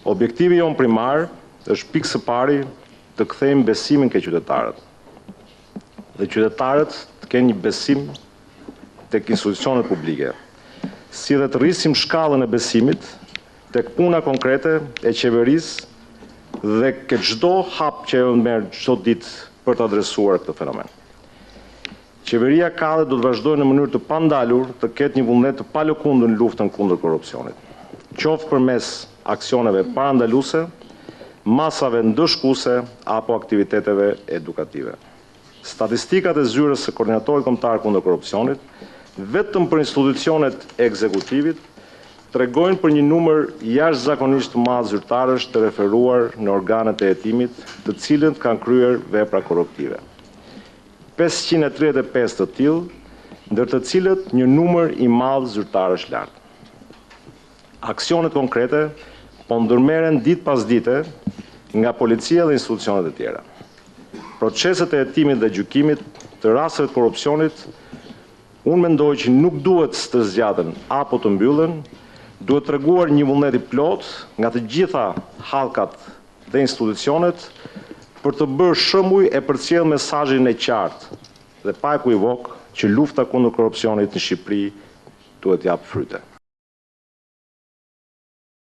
Objektivi jonë primar është pikë së pari të kthejmë besimin ke qytetarët. Dhe qytetarët të kenë një besim tek institucionet publike, si dhe të rrisim shkallën e besimit tek puna konkrete e qeverisë dhe ke çdo hap që e merr çdo ditë për të adresuar këtë fenomen. Qeveria ka dhe do të vazhdojë në mënyrë të pandalur të ketë një vullnet të palëkundur në luftën kundër korrupsionit, qoftë përmes aksioneve parandaluese, masave ndëshkuese apo aktiviteteve edukative. Statistikat e zyrës së Koordinatorit Kombëtar kundër korrupsionit, vetëm për institucionet e ekzekutivit, tregojnë për një numër jashtëzakonisht të madh zyrtarësh të referuar në organet e hetimit, të cilët kanë kryer vepra korruptive. 535 të tillë, ndër të cilët një numër i madh zyrtarësh lart. Aksionet konkrete po ndërmerren ditë pas dite nga policia dhe institucionet e tjera. Proceset e hetimit dhe gjykimit të rasteve të korrupsionit, unë mendoj që nuk duhet të zgjaten apo të mbyllen, duhet treguar një vullnet i plot nga të gjitha hallkat dhe institucionet për të bërë shembuj e përcjell mesazhin e qartë dhe pa ekuivok që lufta kundër korrupsionit në Shqipëri duhet japë fryte.